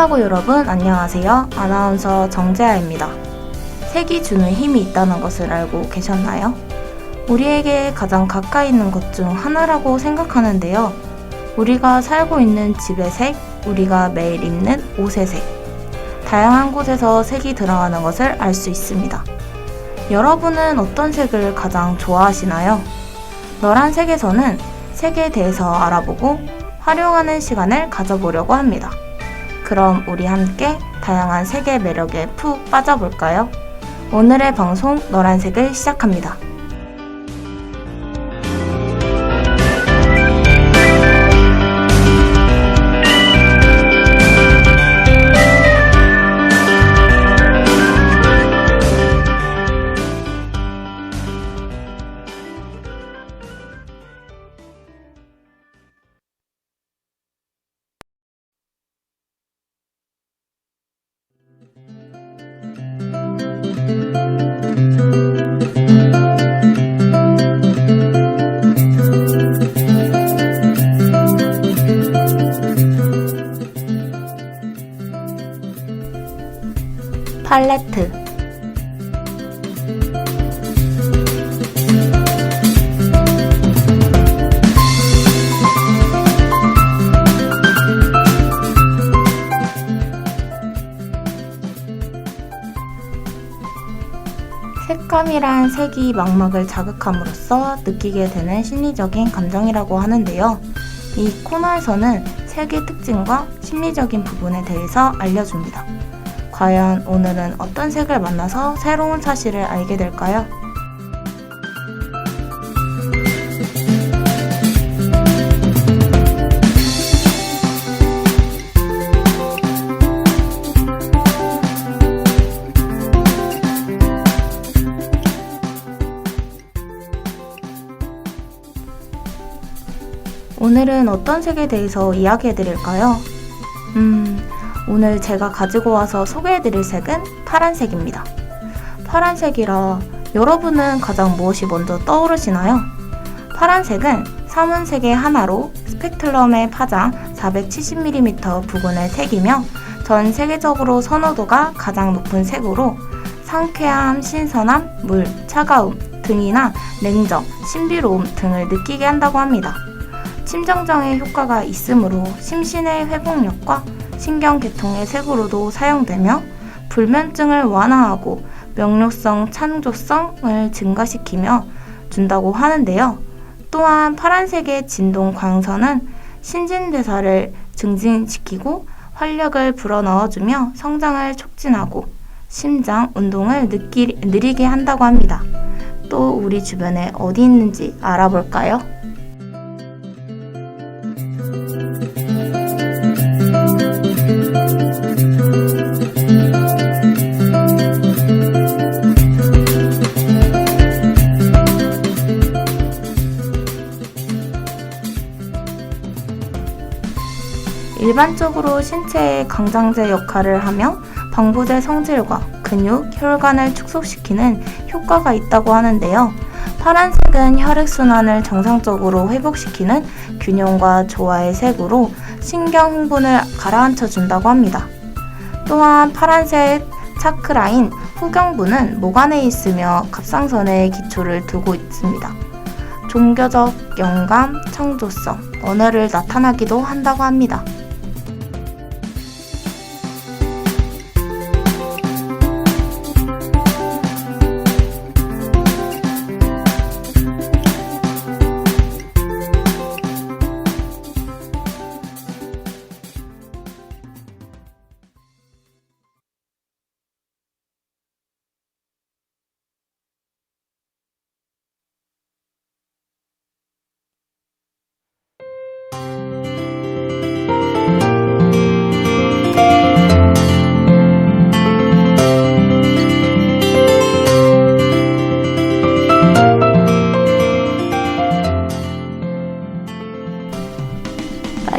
시청자고 여러분 안녕하세요. 아나운서 정재아입니다. 색이 주는 힘이 있다는 것을 알고 계셨나요? 우리에게 가장 가까이 있는 것 중 하나라고 생각하는데요. 우리가 살고 있는 집의 색, 우리가 매일 입는 옷의 색, 다양한 곳에서 색이 들어가는 것을 알 수 있습니다. 여러분은 어떤 색을 가장 좋아하시나요? 너란색에서는 색에 대해서 알아보고 활용하는 시간을 가져보려고 합니다. 그럼 우리 함께 다양한 색의 매력에 푹 빠져볼까요? 오늘의 방송 너란색을 시작합니다. 팔레트. 색감이란 색이 망막을 자극함으로써 느끼게 되는 심리적인 감정이라고 하는데요. 이 코너에서는 색의 특징과 심리적인 부분에 대해서 알려줍니다. 과연 오늘은 어떤 색을 만나서 새로운 사실을 알게 될까요? 오늘은 어떤 색에 대해서 이야기해 드릴까요? 오늘 제가 가지고 와서 소개해드릴 색은 파란색입니다. 파란색이라 여러분은 가장 무엇이 먼저 떠오르시나요? 파란색은 삼운색의 하나로 스펙트럼의 파장 470mm 부분의 색이며 전 세계적으로 선호도가 가장 높은 색으로 상쾌함, 신선함, 물, 차가움, 등이나 냉정, 신비로움 등을 느끼게 한다고 합니다. 심정장애 효과가 있으므로 심신의 회복력과 신경계통의 색으로도 사용되며 불면증을 완화하고 명료성, 창조성을 증가시키며 준다고 하는데요. 또한 파란색의 진동 광선은 신진대사를 증진시키고 활력을 불어넣어주며 성장을 촉진하고 심장 운동을 느리게 한다고 합니다. 또 우리 주변에 어디 있는지 알아볼까요? 일반적으로 신체의 강장제 역할을 하며 방부제 성질과 근육, 혈관을 축소시키는 효과가 있다고 하는데요. 파란색은 혈액순환을 정상적으로 회복시키는 균형과 조화의 색으로 신경 흥분을 가라앉혀 준다고 합니다. 또한 파란색 차크라인 후경부는 목 안에 있으며 갑상선에 기초를 두고 있습니다. 종교적 영감, 창조성, 언어를 나타나기도 한다고 합니다.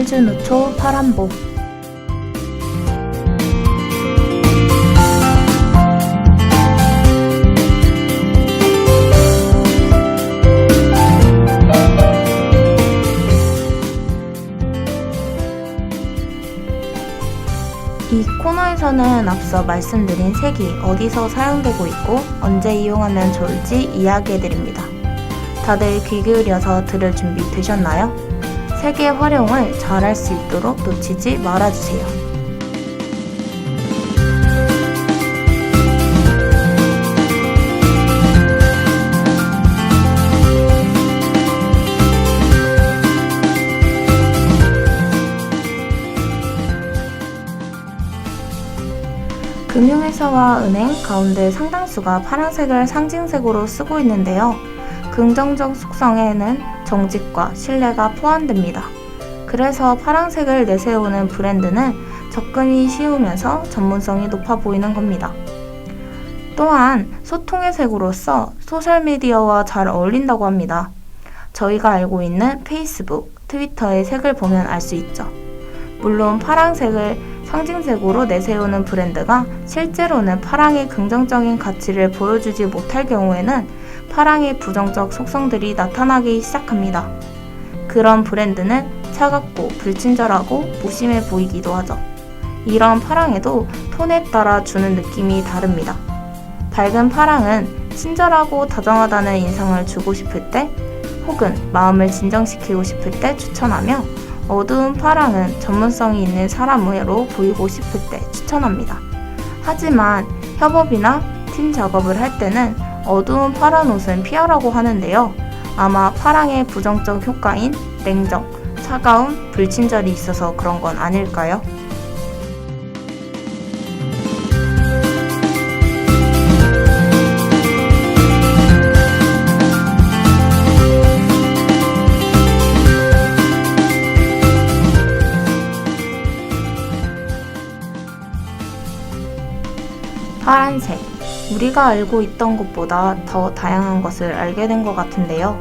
빨주노초 파란보. 오늘은 앞서 말씀드린 색이 어디서 사용되고 있고 언제 이용하면 좋을지 이야기해드립니다. 다들 귀 기울여서 들을 준비 되셨나요? 색의 활용을 잘할 수 있도록 놓치지 말아주세요. 금융회사와 은행 가운데 상당수가 파란색을 상징색으로 쓰고 있는데요. 긍정적 속성에는 정직과 신뢰가 포함됩니다. 그래서 파란색을 내세우는 브랜드는 접근이 쉬우면서 전문성이 높아 보이는 겁니다. 또한 소통의 색으로서 소셜미디어와 잘 어울린다고 합니다. 저희가 알고 있는 페이스북, 트위터의 색을 보면 알 수 있죠. 물론 파란색을 상징색으로 내세우는 브랜드가 실제로는 파랑의 긍정적인 가치를 보여주지 못할 경우에는 파랑의 부정적 속성들이 나타나기 시작합니다. 그런 브랜드는 차갑고 불친절하고 무심해 보이기도 하죠. 이런 파랑에도 톤에 따라 주는 느낌이 다릅니다. 밝은 파랑은 친절하고 다정하다는 인상을 주고 싶을 때 혹은 마음을 진정시키고 싶을 때 추천하며 어두운 파랑은 전문성이 있는 사람으로 보이고 싶을 때 추천합니다. 하지만 협업이나 팀 작업을 할 때는 어두운 파란 옷은 피하라고 하는데요. 아마 파랑의 부정적 효과인 냉정, 차가움, 불친절이 있어서 그런 건 아닐까요? 파란색. 우리가 알고 있던 것보다 더 다양한 것을 알게 된 것 같은데요.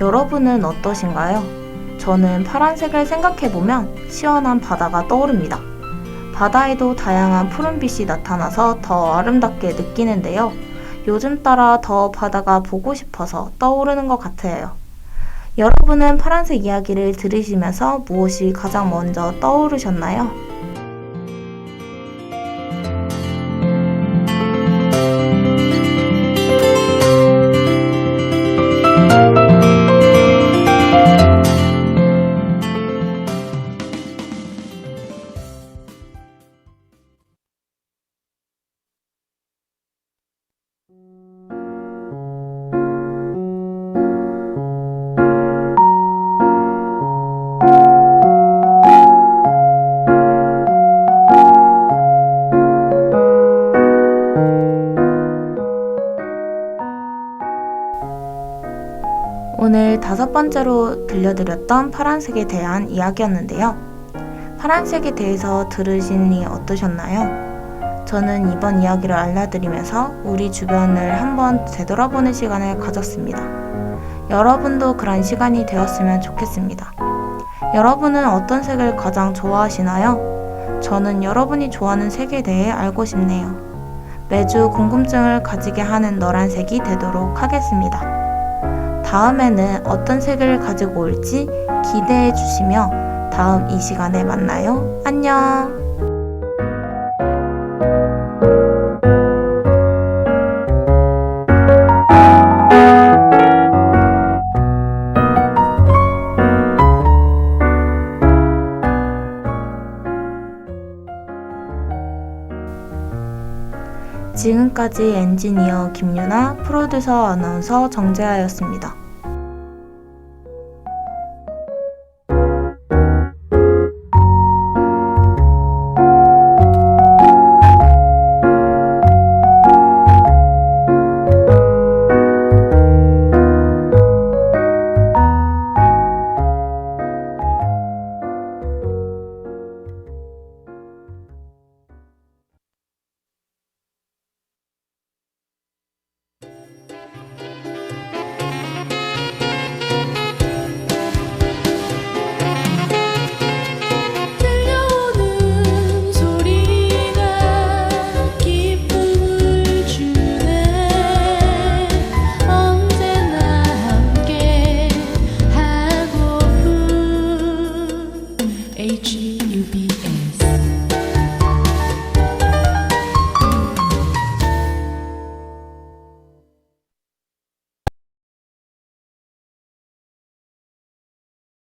여러분은 어떠신가요? 저는 파란색을 생각해보면 시원한 바다가 떠오릅니다. 바다에도 다양한 푸른빛이 나타나서 더 아름답게 느끼는데요. 요즘 따라 더 바다가 보고 싶어서 떠오르는 것 같아요. 여러분은 파란색 이야기를 들으시면서 무엇이 가장 먼저 떠오르셨나요? 오늘 5번째로 들려드렸던 파란색에 대한 이야기였는데요. 파란색에 대해서 들으시니 어떠셨나요? 저는 이번 이야기를 알려드리면서 우리 주변을 한번 되돌아보는 시간을 가졌습니다. 여러분도 그런 시간이 되었으면 좋겠습니다. 여러분은 어떤 색을 가장 좋아하시나요? 저는 여러분이 좋아하는 색에 대해 알고 싶네요. 매주 궁금증을 가지게 하는 너란색이 되도록 하겠습니다. 다음에는 어떤 색을 가지고 올지 기대해 주시며 다음 이 시간에 만나요. 안녕! 지금까지 엔지니어 김유나, 프로듀서 아나운서 정재하였습니다.